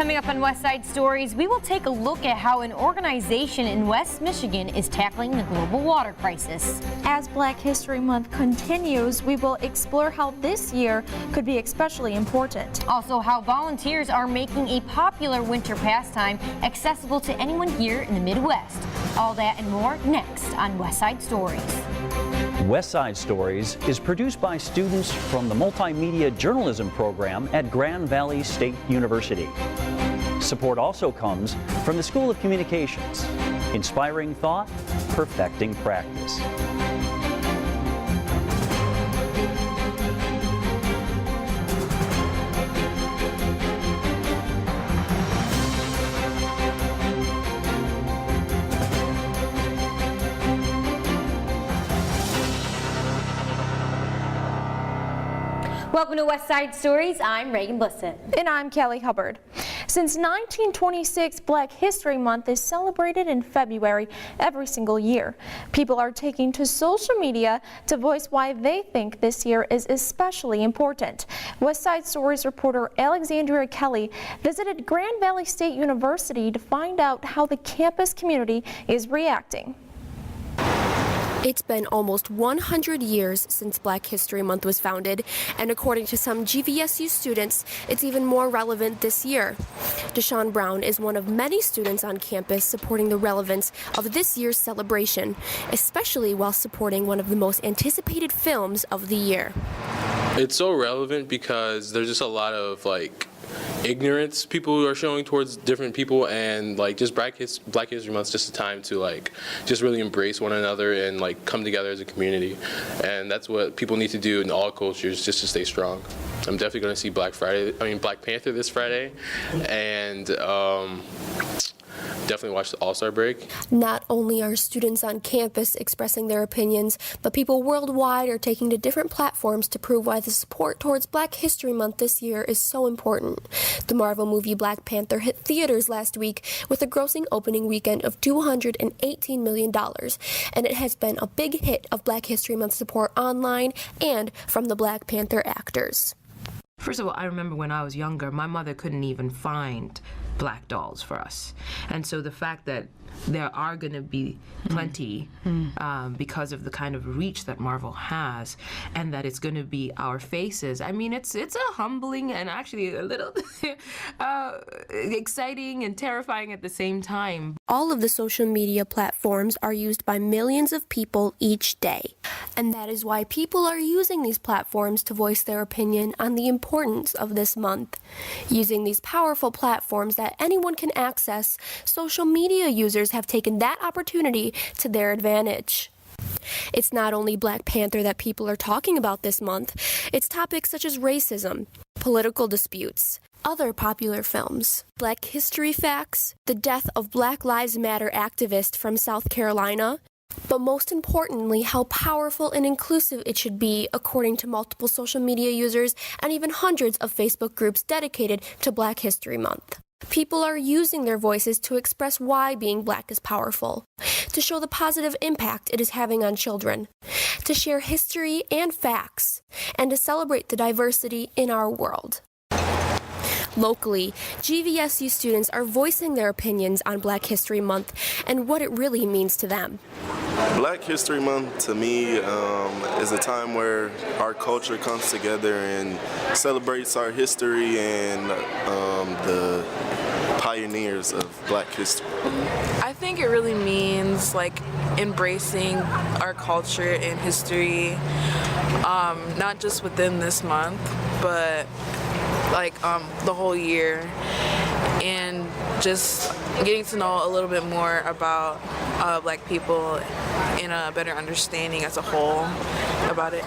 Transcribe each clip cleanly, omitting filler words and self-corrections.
Coming up on West Side Stories, we will take a look at how an organization in West Michigan is tackling the global water crisis. As Black History Month continues, we will explore how this year could be especially important. Also, how volunteers are making a popular winter pastime accessible to anyone here in the Midwest. All that and more next on West Side Stories. West Side Stories is produced by students from the Multimedia Journalism program at Grand Valley State University. Support also comes from the School of Communications. Inspiring thought, perfecting practice. Welcome to West Side Stories. I'm Reagan Blissett. And I'm Kelly Hubbard. Since 1926, Black History Month is celebrated in February every single year. People are taking to social media to voice why they think this year is especially important. West Side Stories reporter Alexandria Kelly visited Grand Valley State University to find out how the campus community is reacting. It's been almost 100 years since Black History Month was founded, and according to some GVSU students, it's even more relevant this year. Deshaun Brown is one of many students on campus supporting the relevance of this year's celebration, especially while supporting one of the most anticipated films of the year. It's so relevant because there's just a lot of ignorance people are showing towards different people, and just Black History Month is just a time to just really embrace one another and come together as a community, and that's what people need to do in all cultures just to stay strong. I'm definitely going to see Black Panther this Friday, and definitely watch the All-Star break. Not only are students on campus expressing their opinions, but people worldwide are taking to different platforms to prove why the support towards Black History Month this year is so important. The Marvel movie Black Panther hit theaters last week with a grossing opening weekend of $218 million, and it has been a big hit of Black History Month support online and from the Black Panther actors. First of all, I remember when I was younger, my mother couldn't even find black dolls for us. And so the fact that there are going to be plenty because of the kind of reach that Marvel has, and that it's going to be our faces. I mean, it's a humbling and actually a little exciting and terrifying at the same time. All of the social media platforms are used by millions of people each day. And that is why people are using these platforms to voice their opinion on the importance of this month. Using these powerful platforms that anyone can access, social media users have taken that opportunity to their advantage. It's not only Black Panther that people are talking about this month, it's topics such as racism, political disputes, other popular films, Black history facts, the death of Black Lives Matter activist from South Carolina, but most importantly, how powerful and inclusive it should be, according to multiple social media users and even hundreds of Facebook groups dedicated to Black History Month. People are using their voices to express why being Black is powerful, to show the positive impact it is having on children, to share history and facts, and to celebrate the diversity in our world. Locally, GVSU students are voicing their opinions on Black History Month and what it really means to them. Black History Month, to me, is a time where our culture comes together and celebrates our history and the pioneers of Black history. I think it really means embracing our culture and history, not just within this month, but the whole year, and just getting to know a little bit more about Black people and a better understanding as a whole about it.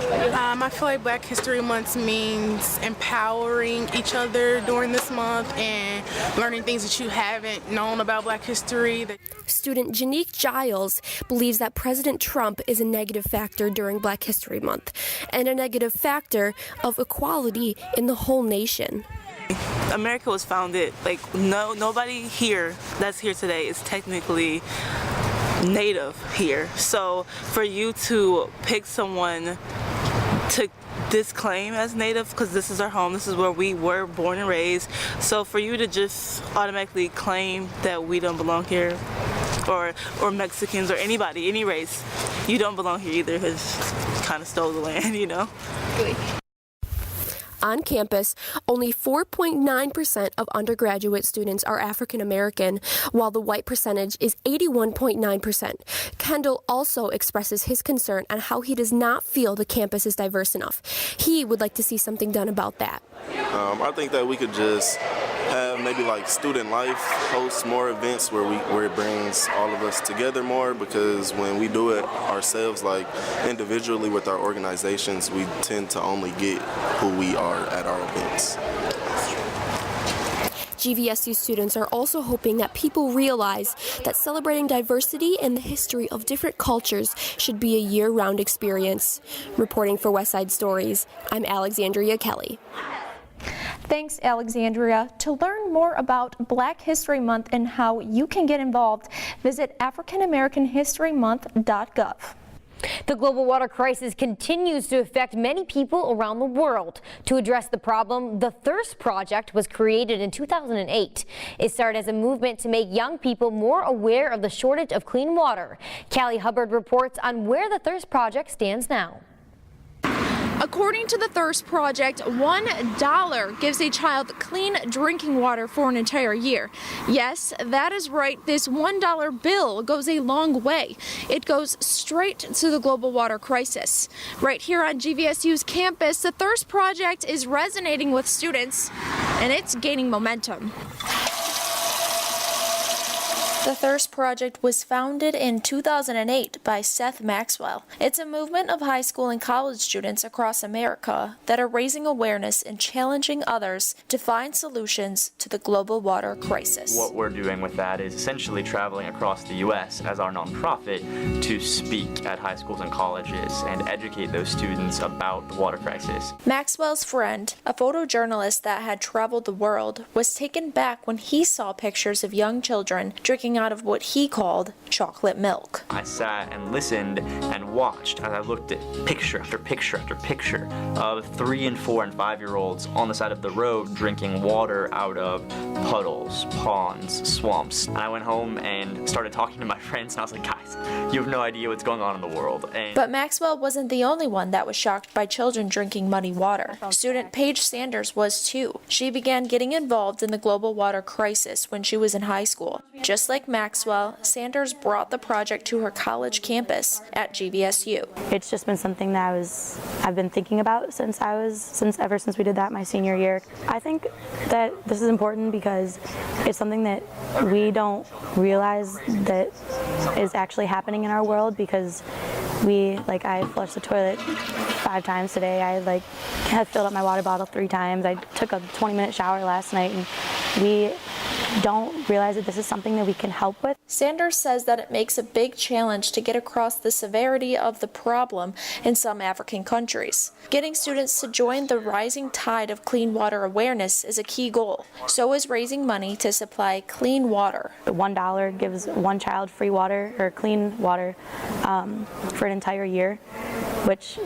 I feel like Black History Month means empowering each other during this month and learning things that you haven't known about Black history. Student Janique Giles believes that President Trump is a negative factor during Black History Month and a negative factor of equality in the whole nation. America was founded, nobody here that's here today is technically native here. So for you to pick someone to disclaim as Native because this is our home, this is where we were born and raised. So for you to just automatically claim that we don't belong here, or Mexicans or anybody, any race, you don't belong here either because you kind of stole the land, you know? On campus, only 4.9% of undergraduate students are African American, while the white percentage is 81.9%. Kendall also expresses his concern on how he does not feel the campus is diverse enough. He would like to see something done about that. I think that we could just have maybe like student life host more events where it brings all of us together more, because when we do it ourselves, like individually with our organizations, we tend to only get who we are at our events. GVSU students are also hoping that people realize that celebrating diversity and the history of different cultures should be a year-round experience. Reporting for Westside Stories, I'm Alexandria Kelly. Thanks, Alexandria. To learn more about Black History Month and how you can get involved, visit AfricanAmericanHistoryMonth.gov. The global water crisis continues to affect many people around the world. To address the problem, the Thirst Project was created in 2008. It started as a movement to make young people more aware of the shortage of clean water. Callie Hubbard reports on where the Thirst Project stands now. According to the Thirst Project, $1 gives a child clean drinking water for an entire year. Yes, that is right. This $1 bill goes a long way. It goes straight to the global water crisis. Right here on GVSU's campus, the Thirst Project is resonating with students, and it's gaining momentum. The Thirst Project was founded in 2008 by Seth Maxwell. It's a movement of high school and college students across America that are raising awareness and challenging others to find solutions to the global water crisis. What we're doing with that is essentially traveling across the U.S. as our nonprofit to speak at high schools and colleges and educate those students about the water crisis. Maxwell's friend, a photojournalist that had traveled the world, was taken back when he saw pictures of young children drinking out of what he called chocolate milk. I sat and listened and watched as I looked at picture after picture after picture of 3-, 4-, and 5-year-olds on the side of the road drinking water out of puddles, ponds, swamps. And I went home and started talking to my friends, and I was like, guys, you have no idea what's going on in the world. But Maxwell wasn't the only one that was shocked by children drinking muddy water. Student Paige Sanders was too. She began getting involved in the global water crisis when she was in high school. Just like Maxwell, Sanders brought the project to her college campus at GVSU. It's just been something that I've been thinking about ever since we did that my senior year. I think that this is important because it's something that we don't realize that is actually happening in our world, because I flushed the toilet 5 times today. I had filled up my water bottle 3 times. I took a 20-minute shower last night, and we don't realize that this is something that we can help with. Sanders says that it makes a big challenge to get across the severity of the problem in some African countries. Getting students to join the rising tide of clean water awareness is a key goal. So is raising money to supply clean water. $1 gives one child free water or clean water for an entire year, which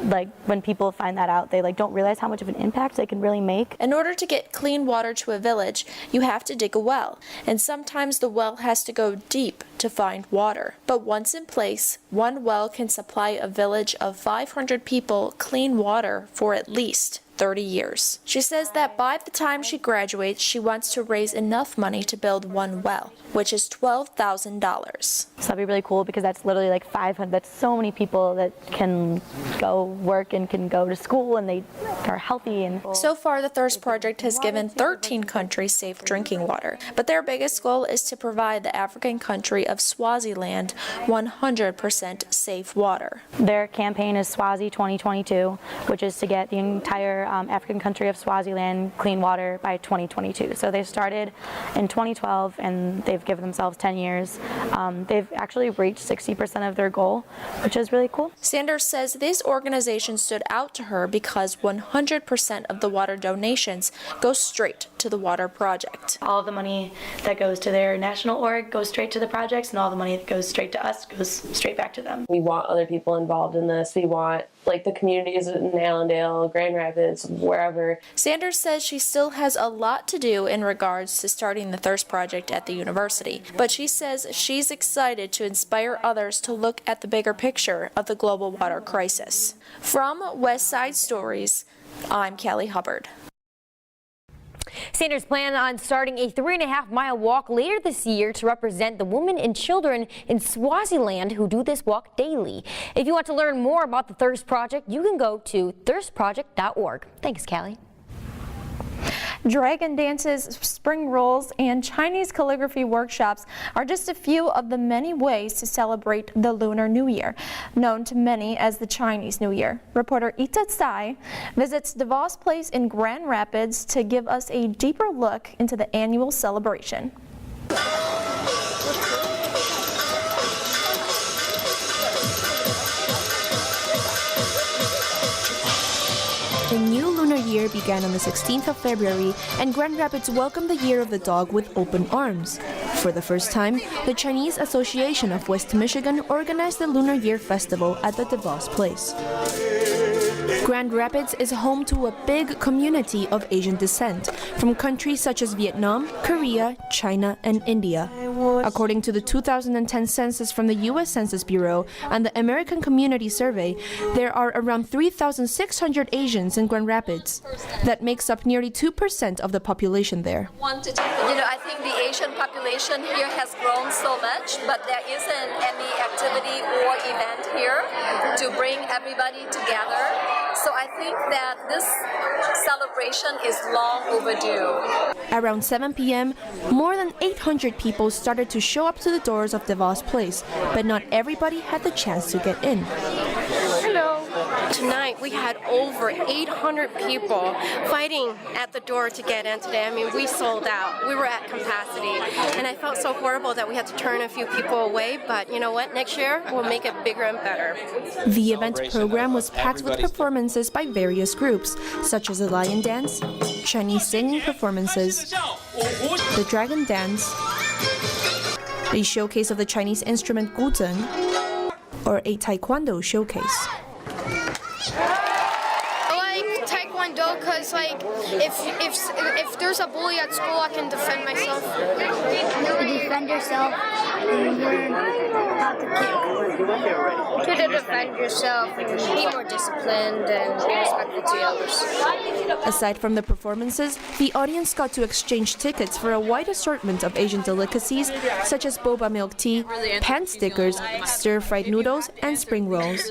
when people find that out, they don't realize how much of an impact they can really make. In order to get clean water to a village, you have to dig a well, and sometimes the well has to go deep to find water. But once in place, one well can supply a village of 500 people clean water for at least 30 years. She says that by the time she graduates, she wants to raise enough money to build one well, which is $12,000. So that'd be really cool, because that's literally 500. That's so many people that can go work and can go to school, and they are healthy. And so far, the Thirst Project has given 13 countries safe drinking water, but their biggest goal is to provide the African country of Swaziland 100% safe water. Their campaign is Swazi 2022, which is to get the entire African country of Swaziland clean water by 2022. So they started in 2012, and they've given themselves 10 years. They've actually reached 60% of their goal, which is really cool. Sanders says this organization stood out to her because 100% of the water donations go straight to the water project. All of the money that goes to their national org goes straight to the projects, and all the money that goes straight to us goes straight back to them. We want other people involved in this. We want like the communities in Allendale, Grand Rapids, wherever. Sanders says she still has a lot to do in regards to starting the Thirst Project at the university, but she says she's excited to inspire others to look at the bigger picture of the global water crisis. From West Side Stories, I'm Kelly Hubbard. Sanders plans on starting a 3.5-mile walk later this year to represent the women and children in Swaziland who do this walk daily. If you want to learn more about the Thirst Project, you can go to thirstproject.org. Thanks, Callie. Dragon dances, spring rolls, and Chinese calligraphy workshops are just a few of the many ways to celebrate the Lunar New Year, known to many as the Chinese New Year. Reporter Ita Tsai visits DeVos Place in Grand Rapids to give us a deeper look into the annual celebration. The new lunar year began on the 16th of February, and Grand Rapids welcomed the Year of the Dog with open arms. For the first time, the Chinese Association of West Michigan organized the Lunar Year Festival at the DeVos Place. Grand Rapids is home to a big community of Asian descent from countries such as Vietnam, Korea, China, and India. According to the 2010 census from the U.S. Census Bureau and the American Community Survey, there are around 3,600 Asians in Grand Rapids. That makes up nearly 2% of the population there. I think the Asian population here has grown so much, but there isn't any activity or event here to bring everybody together. So I think that this celebration is long overdue. Around 7 p.m., more than 800 people started to show up to the doors of DeVos Place, but not everybody had the chance to get in. Hello. Tonight we had over 800 people fighting at the door to get in today. I mean, we sold out. We were at capacity. And I felt so horrible that we had to turn a few people away, but you know what? Next year we'll make it bigger and better. The event program was packed with performances by various groups, such as the lion dance, Chinese singing performances, the dragon dance, a showcase of the Chinese instrument guzheng, or a taekwondo showcase. I like taekwondo because, if there's a bully at school, I can defend myself. To defend yourself, and learn how to kick. To defend yourself and be more disciplined and respectful to others. Aside from the performances, the audience got to exchange tickets for a wide assortment of Asian delicacies such as boba milk tea, pan stickers, stir-fried noodles, and spring rolls.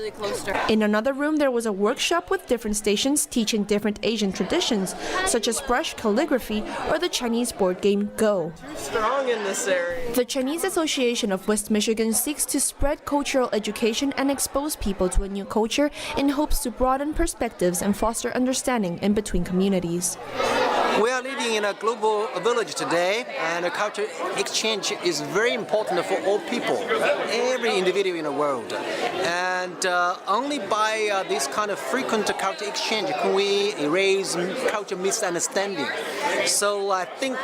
In another room, there was a workshop with different stations teaching different Asian traditions, such as brush calligraphy or the Chinese board game Go. Strong in this area. The Chinese Association of West Michigan seeks to spread cultural education and expose people to a new culture in hopes to broaden perspectives and foster understanding in between communities. We are living in a global village today, and a culture exchange is very important for all people, every individual in the world. And only by this kind of frequent culture exchange can we erase culture misunderstanding. So I think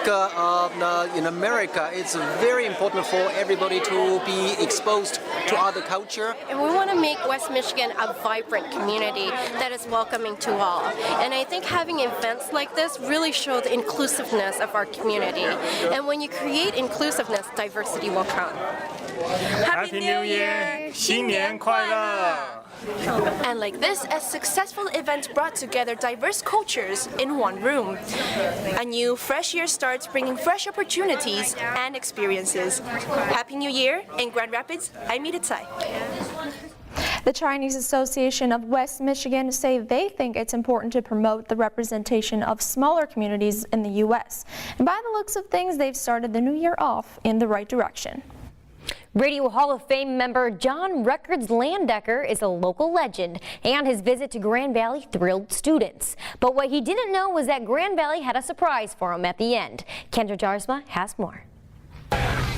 in America it's very important for everybody to be exposed to other culture. And we want to make West Michigan a vibrant community that is welcoming to all. And I think having events like this really show the inclusiveness of our community. And when you create inclusiveness, diversity will come. Happy New Year! 新年快乐! And like this, a successful event brought together diverse cultures in one room. A new, fresh year starts bringing fresh opportunities and experiences. Happy New Year! In Grand Rapids, I'm Ita Tsai. The Chinese Association of West Michigan say they think it's important to promote the representation of smaller communities in the U.S. And by the looks of things, they've started the new year off in the right direction. Radio Hall of Fame member John Records Landecker is a local legend, and his visit to Grand Valley thrilled students. But what he didn't know was that Grand Valley had a surprise for him at the end. Kendra Jarsma has more.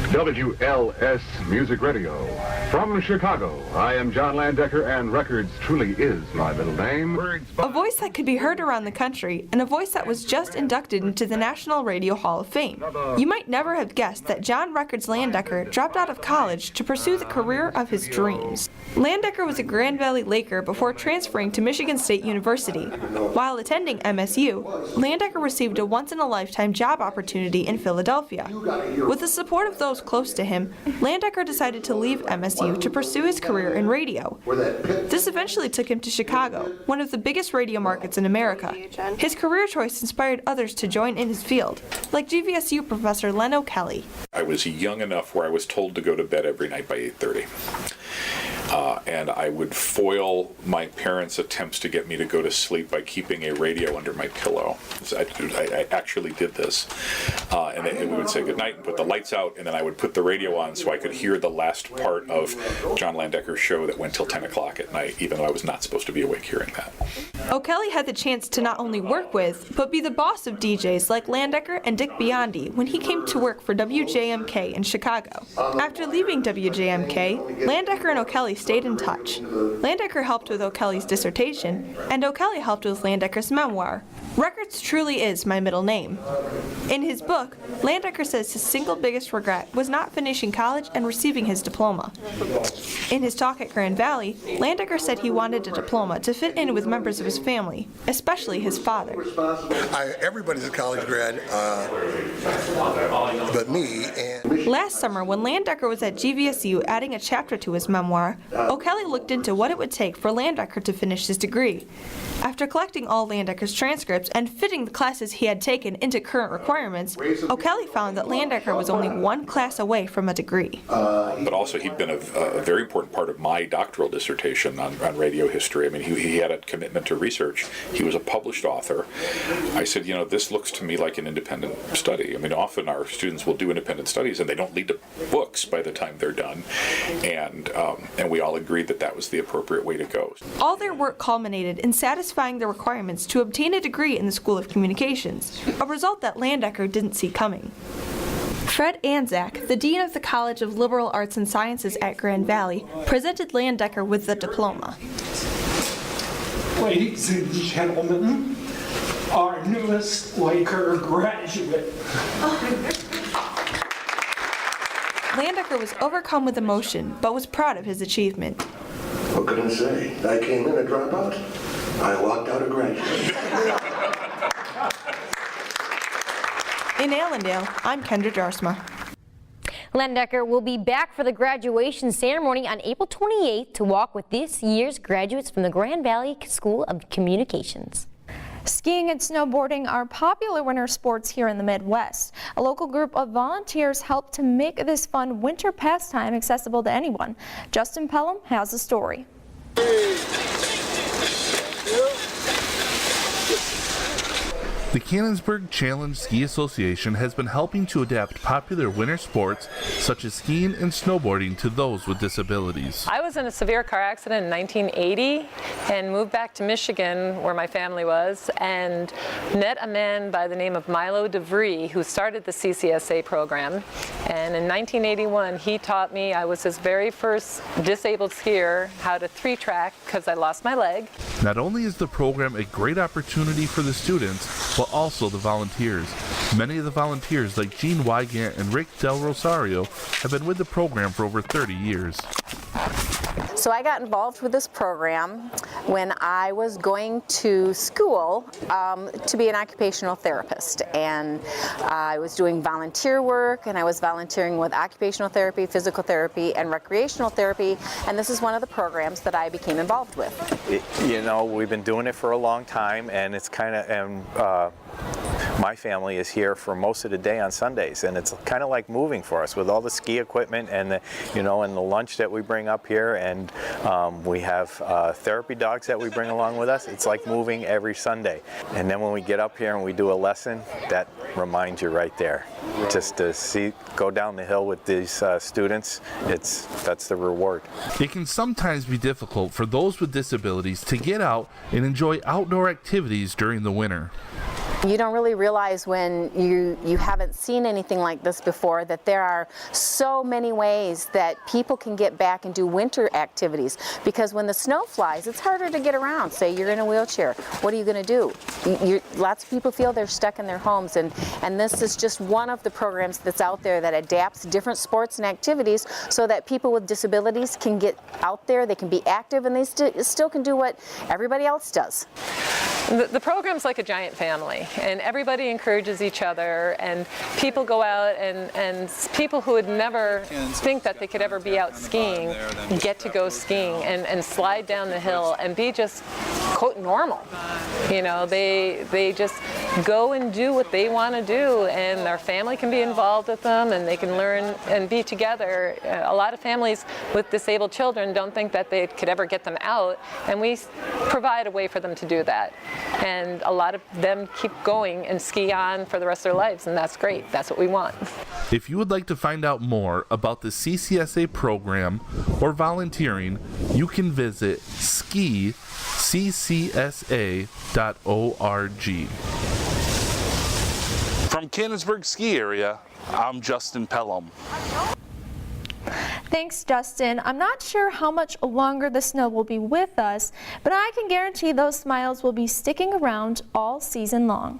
WLS Music Radio. From Chicago, I am John Landecker, and Records truly is my middle name. A voice that could be heard around the country, and a voice that was just inducted into the National Radio Hall of Fame. You might never have guessed that John Records Landecker dropped out of college to pursue the career of his dreams. Landecker was a Grand Valley Laker before transferring to Michigan State University. While attending MSU, Landecker received a once-in-a-lifetime job opportunity in Philadelphia. With the support of those close to him, Landecker decided to leave MSU to pursue his career in radio. This eventually took him to Chicago, one of the biggest radio markets in America. His career choice inspired others to join in his field, like GVSU professor Len O'Kelly. I was young enough where I was told to go to bed every night by 8:30. And I would foil my parents' attempts to get me to go to sleep by keeping a radio under my pillow. I actually did this. And we would say goodnight and put the lights out, and then I would put the radio on so I could hear the last part of John Landecker's show that went till 10 o'clock at night, even though I was not supposed to be awake hearing that. O'Kelly had the chance to not only work with, but be the boss of DJs like Landecker and Dick Biondi when he came to work for WJMK in Chicago. After leaving WJMK, Landecker and O'Kelly stayed in touch. Landecker helped with O'Kelly's dissertation, and O'Kelly helped with Landecker's memoir, Records Truly Is My Middle Name. In his book, Landecker says his single biggest regret was not finishing college and receiving his diploma. In his talk at Grand Valley, Landecker said he wanted a diploma to fit in with members of his family, especially his father. Everybody's a college grad, but me. Last summer, when Landecker was at GVSU adding a chapter to his memoir, O'Kelly looked into what it would take for Landecker to finish his degree. After collecting all Landecker's transcripts and fitting the classes he had taken into current requirements, O'Kelly found that Landecker was only one class away from a degree. But also he'd been a very important part of my doctoral dissertation on radio history. I mean, he had a commitment to research. He was a published author. I said, you know, this looks to me like an independent study. I mean, often our students will do independent studies and they don't lead to books by the time they're done. And we all agreed that that was the appropriate way to go. All their work culminated in satisfying the requirements to obtain a degree in the School of Communications, a result that Landecker didn't see coming. Fred Anzac, the Dean of the College of Liberal Arts and Sciences at Grand Valley, presented Landecker with the diploma. Ladies and gentlemen, our newest Laker graduate. Landecker was overcome with emotion, but was proud of his achievement. What can I say? I came in a dropout. I walked out a graduate. In Allendale, I'm Kendra Jarsma. Landecker will be back for the graduation ceremony on April 28th to walk with this year's graduates from the Grand Valley School of Communications. Skiing and snowboarding are popular winter sports here in the Midwest. A local group of volunteers helped to make this fun winter pastime accessible to anyone. Justin Pelham has the story. The Cannonsburg Challenge Ski Association has been helping to adapt popular winter sports such as skiing and snowboarding to those with disabilities. I was in a severe car accident in 1980 and moved back to Michigan where my family was and met a man by the name of Milo DeVries who started the CCSA program. And in 1981 he taught me, I was his very first disabled skier, how to 3-track because I lost my leg. Not only is the program a great opportunity for the students, but also the volunteers. Many of the volunteers, like Gene Wygant and Rick Del Rosario, have been with the program for over 30 years. So I got involved with this program when I was going to school to be an occupational therapist, and I was doing volunteer work, and I was volunteering with occupational therapy, physical therapy, and recreational therapy, and this is one of the programs that I became involved with. You know, we've been doing it for a long time, and it's kind of, my family is here for most of the day on Sundays, and it's kind of like moving for us with all the ski equipment and the, you know, and the lunch that we bring up here, and we have therapy dogs that we bring along with us. It's like moving every Sunday. And then when we get up here and we do a lesson, that reminds you right there. Just to go down the hill with these students, that's the reward. It can sometimes be difficult for those with disabilities to get out and enjoy outdoor activities during the winter. You don't really realize when you haven't seen anything like this before that there are so many ways that people can get back and do winter activities, because when the snow flies, it's harder to get around. Say you're in a wheelchair, what are you going to do? Lots of people feel they're stuck in their homes, and this is just one of the programs that's out there that adapts different sports and activities so that people with disabilities can get out there, they can be active, and they still can do what everybody else does. The program's like a giant family, and everybody encourages each other, and people go out, and people who would never think that they could ever be out skiing get to go skiing and slide down the hill and be just, quote, normal. You know, they just go and do what they want to do, and their family can be involved with them, and they can learn and be together. A lot of families with disabled children don't think that they could ever get them out, and we provide a way for them to do that. And a lot of them keep going and ski on for the rest of their lives, and that's great. That's what we want. If you would like to find out more about the CCSA program or volunteering, you can visit skiccsa.org. From Canonsburg Ski Area, I'm Justin Pelham. Thanks, Justin. I'm not sure how much longer the snow will be with us, but I can guarantee those smiles will be sticking around all season long.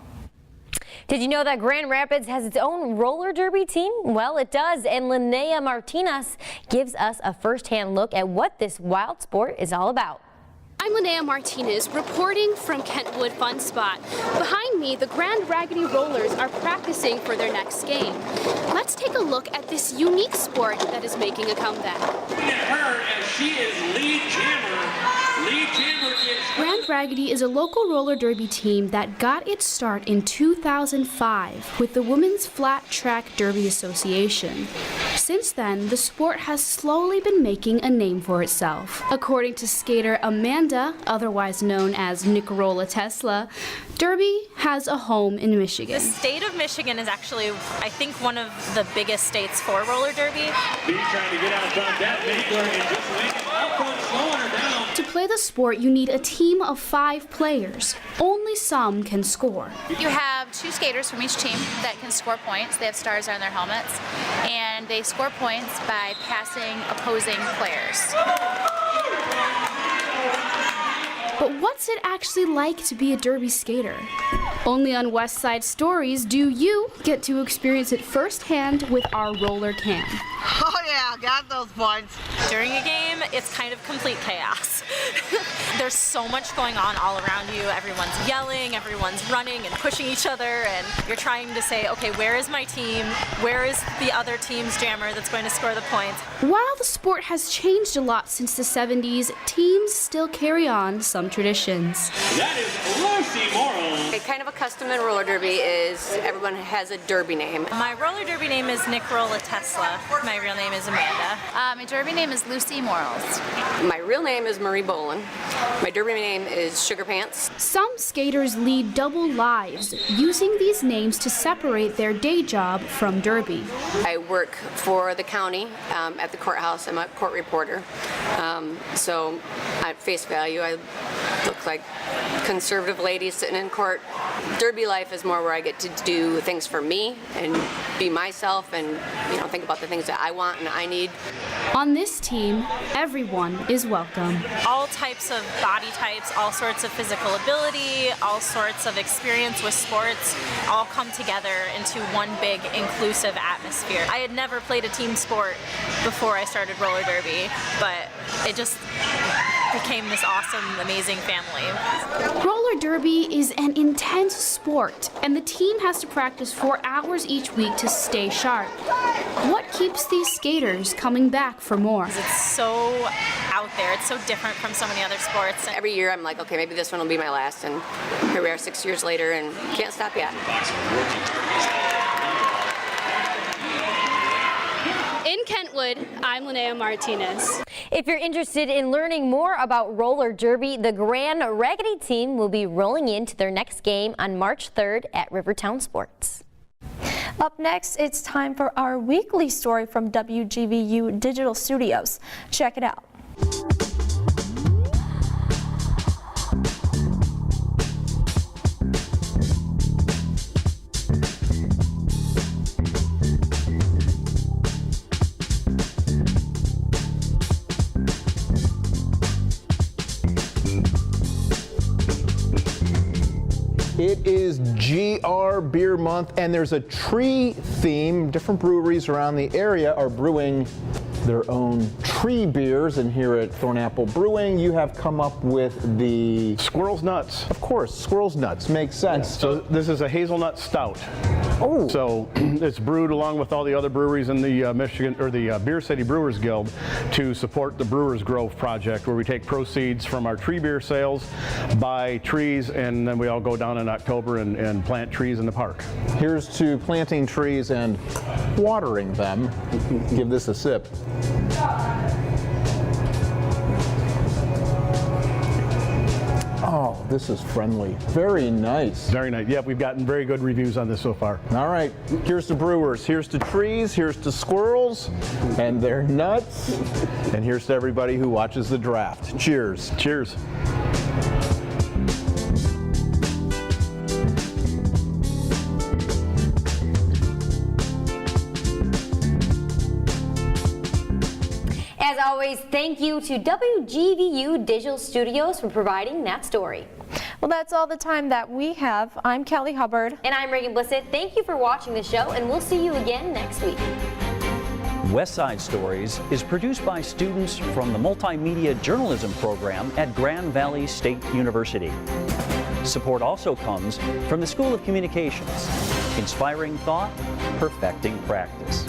Did you know that Grand Rapids has its own roller derby team? Well, it does, and Linnea Martinez gives us a first-hand look at what this wild sport is all about. I'm Linnea Martinez, reporting from Kentwood Fun Spot. Behind me, the Grand Raggedy Rollers are practicing for their next game. Let's take a look at this unique sport that is making a comeback. Look at her, as she is lead jammer. Lead jammer gets... Grand Raggedy is a local roller derby team that got its start in 2005 with the Women's Flat Track Derby Association. Since then, the sport has slowly been making a name for itself. According to skater Amanda, otherwise known as Nikola Tesla, Derby has a home in Michigan. The state of Michigan is actually, I think, one of the biggest states for roller derby. He's trying to get out that Baker and just landing up front, slowing her down. To play the sport, you need a team of 5 players. Only some can score. You have 2 skaters from each team that can score points. They have stars on their helmets, and they score points by passing opposing players. But what's it actually like to be a derby skater? Only on West Side Stories do you get to experience it firsthand with our roller cam. Oh yeah, got those points. During a game, it's kind of complete chaos. There's so much going on all around you. Everyone's yelling, everyone's running and pushing each other, and you're trying to say, okay, where is my team? Where is the other team's jammer that's going to score the points? While the sport has changed a lot since the 70s, teams still carry on some traditions. That is Lucy Morrow. Kind of a custom in roller derby is everyone has a derby name. My roller derby name is Nikola Tesla. My real name is Amanda. My derby name is Lucy Morals. My real name is Marie Bolin. My derby name is Sugar Pants. Some skaters lead double lives, using these names to separate their day job from derby. I work for the county at the courthouse. I'm a court reporter. So at face value, I look like conservative lady sitting in court. Derby life is more where I get to do things for me and be myself and think about the things that I want and I need. On this team, everyone is welcome. All types of body types, all sorts of physical ability, all sorts of experience with sports, all come together into one big inclusive atmosphere. I had never played a team sport before I started roller derby, but it just became this awesome, amazing family. Roller derby is an intense sport, and the team has to practice 4 hours each week to stay sharp. What keeps these skaters coming back for more? It's so out there. It's so different from so many other sports. And every year I'm like, okay, maybe this one will be my last, and here we are 6 years later and can't stop yet. In Kentwood, I'm Linnea Martinez. If you're interested in learning more about roller derby, the Grand Raggedy team will be rolling into their next game on March 3rd at Rivertown Sports. Up next, it's time for our weekly story from WGVU Digital Studios. Check it out. It is GR Beer Month, and there's a tree theme. Different breweries around the area are brewing their own tree beers, and here at Thornapple Brewing, you have come up with the Squirrel's Nuts. Of course, Squirrel's Nuts makes sense. So this is a hazelnut stout. Oh. So it's brewed along with all the other breweries in the Michigan, or the Beer City Brewers Guild, to support the Brewers Grove project, where we take proceeds from our tree beer sales, buy trees, and then we all go down in October and plant trees in the park. Here's to planting trees and watering them. Give this a sip. Oh, this is friendly. Very nice. Very nice. Yeah, we've gotten very good reviews on this so far. All right, here's to brewers, here's to trees, here's to squirrels and their nuts, and here's to everybody who watches the draft. Cheers. Cheers. As always, thank you to WGVU Digital Studios for providing that story. Well, that's all the time that we have. I'm Kelly Hubbard. And I'm Reagan Blissett. Thank you for watching the show, and we'll see you again next week. West Side Stories is produced by students from the Multimedia Journalism program at Grand Valley State University. Support also comes from the School of Communications, inspiring thought, perfecting practice.